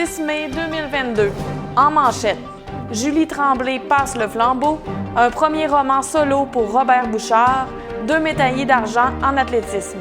6 mai 2022. En manchette, Julie Tremblay passe le flambeau, un premier roman solo pour Robert Bouchard, 2 médaillés d'argent en athlétisme.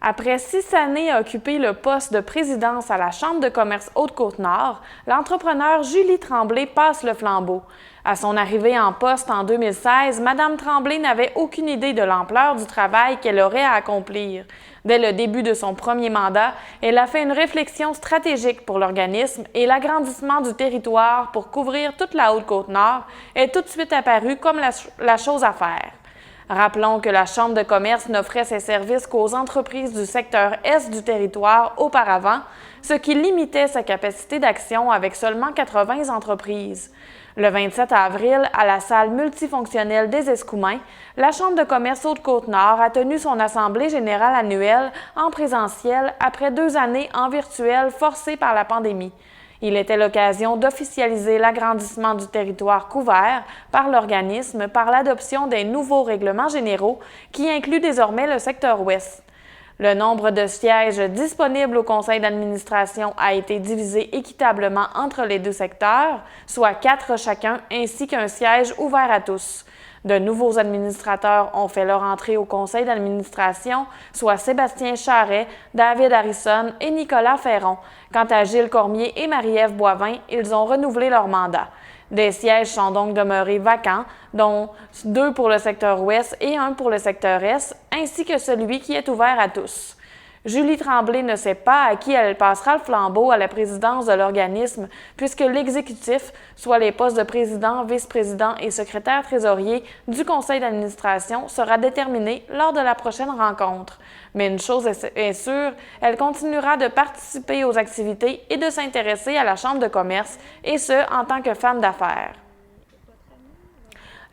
Après 6 années à occuper le poste de présidence à la Chambre de commerce Haute-Côte-Nord, l'entrepreneur Julie Tremblay passe le flambeau. À son arrivée en poste en 2016, Mme Tremblay n'avait aucune idée de l'ampleur du travail qu'elle aurait à accomplir. Dès le début de son premier mandat, elle a fait une réflexion stratégique pour l'organisme et l'agrandissement du territoire pour couvrir toute la Haute-Côte-Nord est tout de suite apparu comme la chose à faire. Rappelons que la Chambre de commerce n'offrait ses services qu'aux entreprises du secteur Est du territoire auparavant, ce qui limitait sa capacité d'action avec seulement 80 entreprises. Le 27 avril, à la salle multifonctionnelle des Escoumins, la Chambre de commerce Haute-Côte-Nord a tenu son assemblée générale annuelle en présentiel après 2 années en virtuel forcées par la pandémie. Il était l'occasion d'officialiser l'agrandissement du territoire couvert par l'organisme par l'adoption des nouveaux règlements généraux qui incluent désormais le secteur ouest. Le nombre de sièges disponibles au conseil d'administration a été divisé équitablement entre les 2 secteurs, soit 4 chacun, ainsi qu'un siège ouvert à tous. De nouveaux administrateurs ont fait leur entrée au conseil d'administration, soit Sébastien Charret, David Harrison et Nicolas Ferron. Quant à Gilles Cormier et Marie-Ève Boivin, ils ont renouvelé leur mandat. Des sièges sont donc demeurés vacants, dont 2 pour le secteur ouest et 1 pour le secteur est, ainsi que celui qui est ouvert à tous. Julie Tremblay ne sait pas à qui elle passera le flambeau à la présidence de l'organisme, puisque l'exécutif, soit les postes de président, vice-président et secrétaire trésorier du conseil d'administration, sera déterminé lors de la prochaine rencontre. Mais une chose est sûre, elle continuera de participer aux activités et de s'intéresser à la Chambre de commerce, et ce, en tant que femme d'affaires.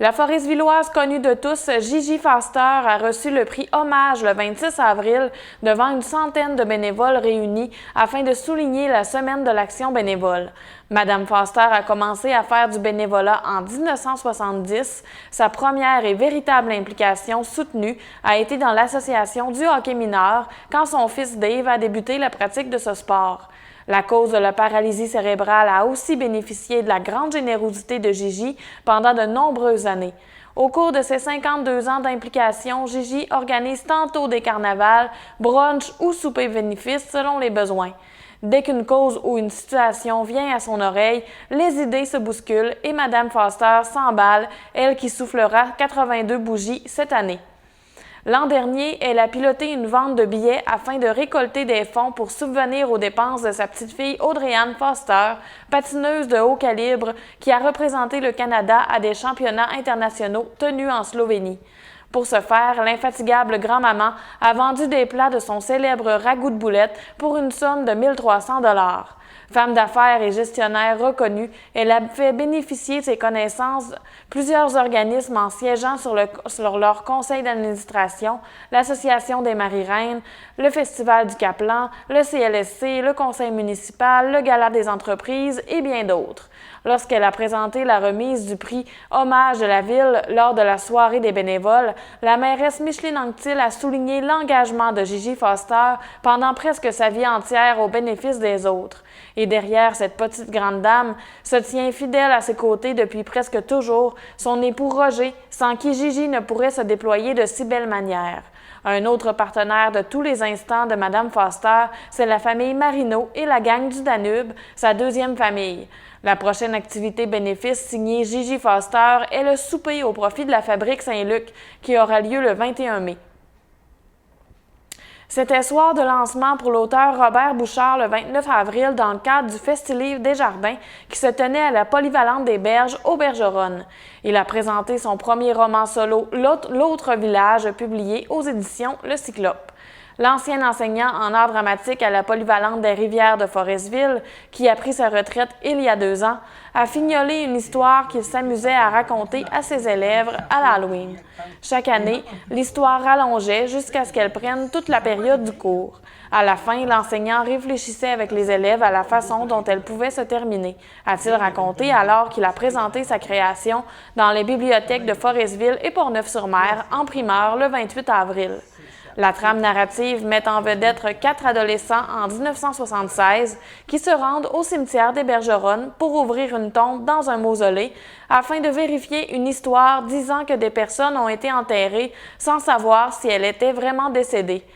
La Forestvilleoise connue de tous, Gigi Foster, a reçu le prix Hommage le 26 avril devant une centaine de bénévoles réunis afin de souligner la Semaine de l'action bénévole. Madame Foster a commencé à faire du bénévolat en 1970. Sa première et véritable implication soutenue a été dans l'association du hockey mineur quand son fils Dave a débuté la pratique de ce sport. La cause de la paralysie cérébrale a aussi bénéficié de la grande générosité de Gigi pendant de nombreuses années. Au cours de ses 52 ans d'implication, Gigi organise tantôt des carnavals, brunchs ou soupers bénéfices selon les besoins. Dès qu'une cause ou une situation vient à son oreille, les idées se bousculent et Mme Foster s'emballe, elle qui soufflera 82 bougies cette année. L'an dernier, elle a piloté une vente de billets afin de récolter des fonds pour subvenir aux dépenses de sa petite-fille Audrey-Anne Foster, patineuse de haut calibre qui a représenté le Canada à des championnats internationaux tenus en Slovénie. Pour ce faire, l'infatigable grand-maman a vendu des plats de son célèbre ragoût de boulettes pour une somme de 1 300 $. Femme d'affaires et gestionnaire reconnue, elle a fait bénéficier de ses connaissances plusieurs organismes en siégeant sur leur conseil d'administration, l'Association des Maries-Reines, le Festival du Caplan, le CLSC, le Conseil municipal, le Gala des entreprises et bien d'autres. Lorsqu'elle a présenté la remise du prix Hommage de la Ville lors de la soirée des bénévoles, la mairesse Micheline Anctil a souligné l'engagement de Gigi Foster pendant presque sa vie entière au bénéfice des autres. Et derrière cette petite grande dame se tient fidèle à ses côtés depuis presque toujours son époux Roger, sans qui Gigi ne pourrait se déployer de si belle manière. Un autre partenaire de tous les instants de Mme Foster, c'est la famille Marino et la gang du Danube, sa 2e famille. La prochaine activité bénéfice signée Gigi Foster est le souper au profit de la Fabrique Saint-Luc qui aura lieu le 21 mai. C'était soir de lancement pour l'auteur Robert Bouchard le 29 avril dans le cadre du Festi-Livre Desjardins qui se tenait à la Polyvalente des Berges au Bergeronne. Il a présenté son premier roman solo, L'autre village, publié aux éditions Le Cyclope. L'ancien enseignant en art dramatique à la polyvalente des Rivières de Forestville, qui a pris sa retraite il y a 2 ans, a fignolé une histoire qu'il s'amusait à raconter à ses élèves à l'Halloween. Chaque année, l'histoire rallongeait jusqu'à ce qu'elle prenne toute la période du cours. À la fin, l'enseignant réfléchissait avec les élèves à la façon dont elle pouvait se terminer, a-t-il raconté alors qu'il a présenté sa création dans les bibliothèques de Forestville et Portneuf-sur-Mer en primeur le 28 avril. La trame narrative met en vedette 4 adolescents en 1976 qui se rendent au cimetière des Bergeronnes pour ouvrir une tombe dans un mausolée afin de vérifier une histoire disant que des personnes ont été enterrées sans savoir si elles étaient vraiment décédées.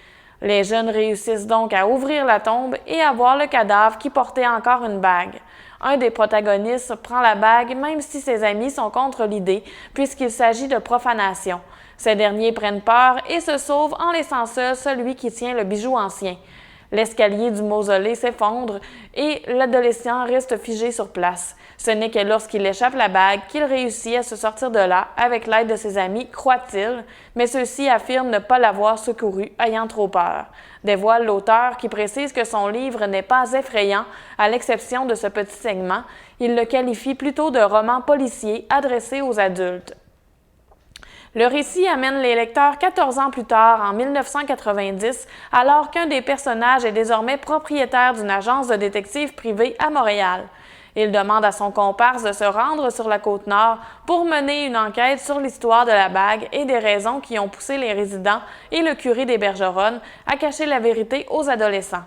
Les jeunes réussissent donc à ouvrir la tombe et à voir le cadavre qui portait encore une bague. Un des protagonistes prend la bague même si ses amis sont contre l'idée puisqu'il s'agit de profanation. Ces derniers prennent peur et se sauvent en laissant seul celui qui tient le bijou ancien. L'escalier du mausolée s'effondre et l'adolescent reste figé sur place. Ce n'est que lorsqu'il échappe la bague qu'il réussit à se sortir de là avec l'aide de ses amis, croit-il, mais ceux-ci affirment ne pas l'avoir secouru, ayant trop peur. Dévoile l'auteur qui précise que son livre n'est pas effrayant, à l'exception de ce petit segment. Il le qualifie plutôt de roman policier adressé aux adultes. Le récit amène les lecteurs 14 ans plus tard, en 1990, alors qu'un des personnages est désormais propriétaire d'une agence de détectives privée à Montréal. Il demande à son comparse de se rendre sur la Côte-Nord pour mener une enquête sur l'histoire de la bague et des raisons qui ont poussé les résidents et le curé des Bergeronnes à cacher la vérité aux adolescents.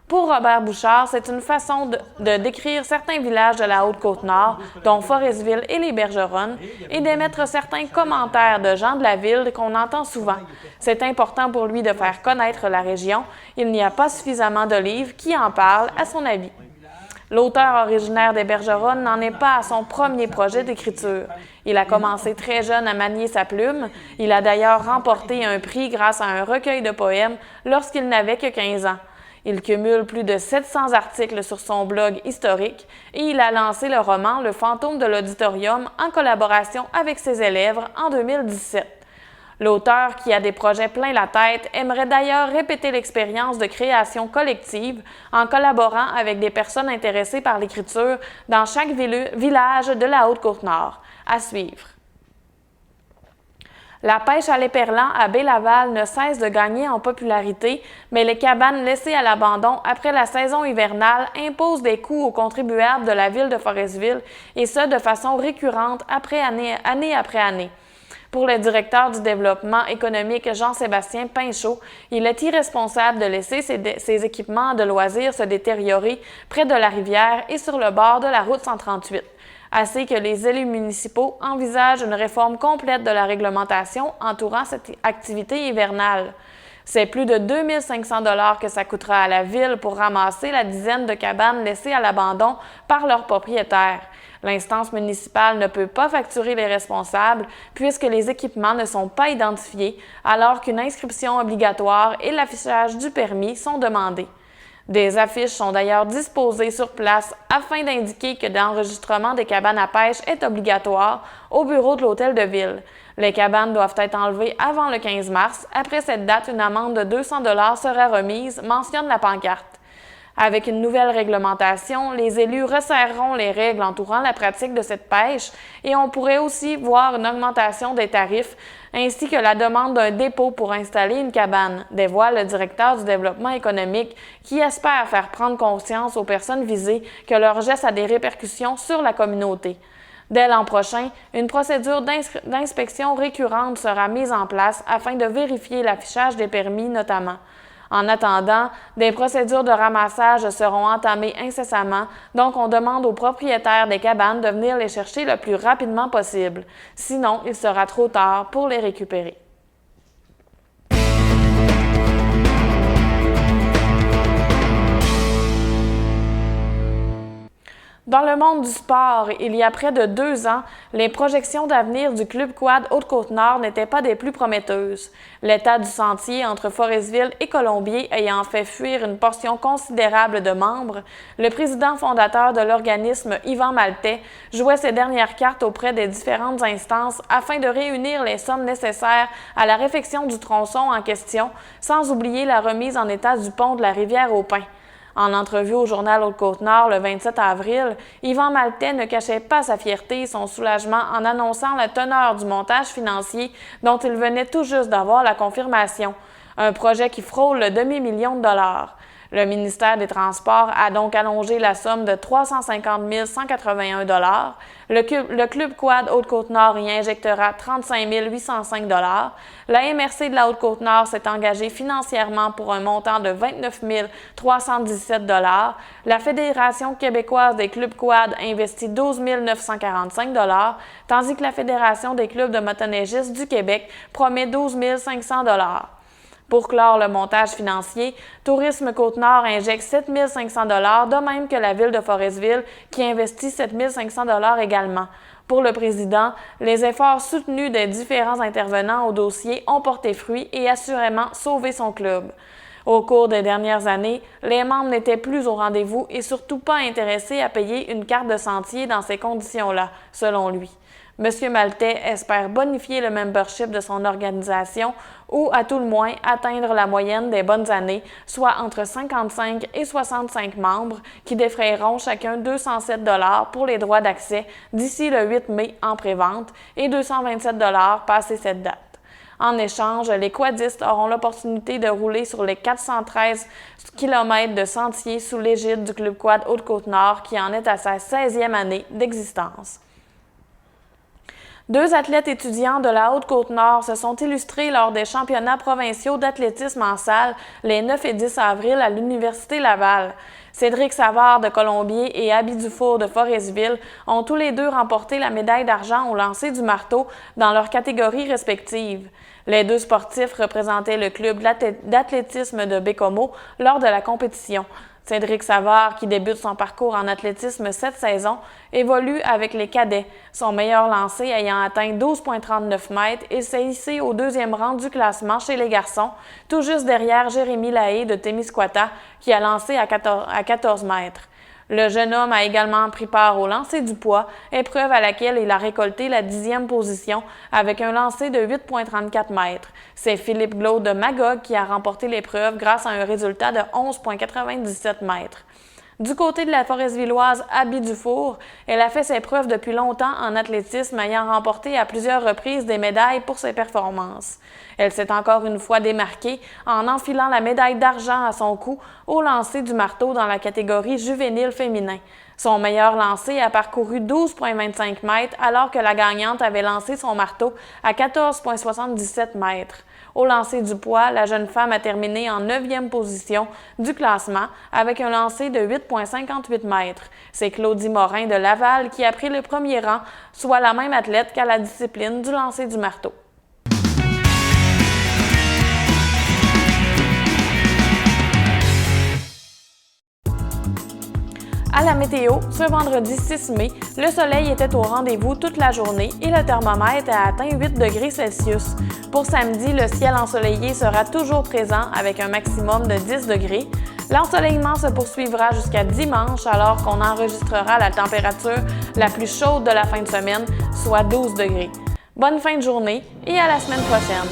Pour Robert Bouchard, c'est une façon de décrire certains villages de la Haute-Côte-Nord, dont Forestville et les Bergeronnes, et d'émettre certains commentaires de gens de la ville qu'on entend souvent. C'est important pour lui de faire connaître la région. Il n'y a pas suffisamment de livres qui en parlent, à son avis. L'auteur originaire des Bergeronnes n'en est pas à son premier projet d'écriture. Il a commencé très jeune à manier sa plume. Il a d'ailleurs remporté un prix grâce à un recueil de poèmes lorsqu'il n'avait que 15 ans. Il cumule plus de 700 articles sur son blog historique et il a lancé le roman Le fantôme de l'auditorium en collaboration avec ses élèves en 2017. L'auteur, qui a des projets plein la tête, aimerait d'ailleurs répéter l'expérience de création collective en collaborant avec des personnes intéressées par l'écriture dans chaque village de la Haute-Côte-Nord. À suivre. La pêche à l'éperlan à Baie-Laval ne cesse de gagner en popularité, mais les cabanes laissées à l'abandon après la saison hivernale imposent des coûts aux contribuables de la ville de Forestville, et ce de façon récurrente année après année. Pour le directeur du développement économique Jean-Sébastien Pinchot, il est irresponsable de laisser ces équipements de loisirs se détériorer près de la rivière et sur le bord de la route 138. Assez que les élus municipaux envisagent une réforme complète de la réglementation entourant cette activité hivernale. C'est plus de 2 500 $ que ça coûtera à la ville pour ramasser la dizaine de cabanes laissées à l'abandon par leurs propriétaires. L'instance municipale ne peut pas facturer les responsables puisque les équipements ne sont pas identifiés alors qu'une inscription obligatoire et l'affichage du permis sont demandés. Des affiches sont d'ailleurs disposées sur place afin d'indiquer que l'enregistrement des cabanes à pêche est obligatoire au bureau de l'hôtel de ville. Les cabanes doivent être enlevées avant le 15 mars. Après cette date, une amende de 200 $ sera remise, mentionne la pancarte. Avec une nouvelle réglementation, les élus resserreront les règles entourant la pratique de cette pêche et on pourrait aussi voir une augmentation des tarifs ainsi que la demande d'un dépôt pour installer une cabane, dévoile le directeur du développement économique qui espère faire prendre conscience aux personnes visées que leur geste a des répercussions sur la communauté. Dès l'an prochain, une procédure d'inspection récurrente sera mise en place afin de vérifier l'affichage des permis notamment. En attendant, des procédures de ramassage seront entamées incessamment, donc on demande aux propriétaires des cabanes de venir les chercher le plus rapidement possible. Sinon, il sera trop tard pour les récupérer. Dans le monde du sport, il y a près de 2 ans, les projections d'avenir du Club Quad Haute-Côte-Nord n'étaient pas des plus prometteuses. L'état du sentier entre Forestville et Colombier ayant fait fuir une portion considérable de membres, le président fondateur de l'organisme, Yvan Maltais, jouait ses dernières cartes auprès des différentes instances afin de réunir les sommes nécessaires à la réfection du tronçon en question, sans oublier la remise en état du pont de la rivière aux Pins. En entrevue au journal Haute-Côte-Nord le 27 avril, Yvan Maltais ne cachait pas sa fierté et son soulagement en annonçant la teneur du montage financier dont il venait tout juste d'avoir la confirmation, un projet qui frôle le demi-million de dollars. Le ministère des Transports a donc allongé la somme de 350 181 $. Le Club Quad Haute-Côte-Nord y injectera 35 805 $. La MRC de la Haute-Côte-Nord s'est engagée financièrement pour un montant de 29 317 $. La Fédération québécoise des clubs quad investit 12 945 $, tandis que la Fédération des clubs de motoneigistes du Québec promet 12 500 $. Pour clore le montage financier, Tourisme Côte-Nord injecte 7 500 $, de même que la ville de Forestville qui investit 7 500 $ également. Pour le président, les efforts soutenus des différents intervenants au dossier ont porté fruit et assurément sauvé son club. Au cours des dernières années, les membres n'étaient plus au rendez-vous et surtout pas intéressés à payer une carte de sentier dans ces conditions-là, selon lui. M. Maltais espère bonifier le membership de son organisation ou, à tout le moins, atteindre la moyenne des bonnes années, soit entre 55 et 65 membres, qui défrayeront chacun 207 $ pour les droits d'accès d'ici le 8 mai en prévente et 227 $ passé cette date. En échange, les quadistes auront l'opportunité de rouler sur les 413 km de sentiers sous l'égide du Club Quad Haute-Côte-Nord qui en est à sa 16e année d'existence. 2 athlètes étudiants de la Haute-Côte-Nord se sont illustrés lors des championnats provinciaux d'athlétisme en salle les 9 et 10 avril à l'Université Laval. Cédric Savard de Colombier et Abby Dufour de Forestville ont tous les deux remporté la médaille d'argent au lancer du marteau dans leurs catégories respectives. Les 2 sportifs représentaient le club d'athlétisme de Bécomo lors de la compétition. Cédric Savard, qui débute son parcours en athlétisme cette saison, évolue avec les cadets, son meilleur lancer ayant atteint 12,39 mètres et s'est hissé au 2e rang du classement chez les garçons, tout juste derrière Jérémy Lahaye de Témiscouata, qui a lancé à 14 mètres. Le jeune homme a également pris part au lancer du poids, épreuve à laquelle il a récolté la 10e position avec un lancer de 8,34 mètres. C'est Philippe Glaude de Magog qui a remporté l'épreuve grâce à un résultat de 11,97 mètres. Du côté de la Foresvilloise Abby Dufour, elle a fait ses preuves depuis longtemps en athlétisme, ayant remporté à plusieurs reprises des médailles pour ses performances. Elle s'est encore une fois démarquée en enfilant la médaille d'argent à son cou au lancer du marteau dans la catégorie juvénile féminin. Son meilleur lancer a parcouru 12,25 mètres alors que la gagnante avait lancé son marteau à 14,77 mètres. Au lancer du poids, la jeune femme a terminé en 9e position du classement avec un lancer de 8,58 mètres. C'est Claudie Morin de Laval qui a pris le premier rang, soit la même athlète qu'à la discipline du lancer du marteau. À la météo, ce vendredi 6 mai, le soleil était au rendez-vous toute la journée et le thermomètre a atteint 8 degrés Celsius. Pour samedi, le ciel ensoleillé sera toujours présent avec un maximum de 10 degrés. L'ensoleillement se poursuivra jusqu'à dimanche alors qu'on enregistrera la température la plus chaude de la fin de semaine, soit 12 degrés. Bonne fin de journée et à la semaine prochaine!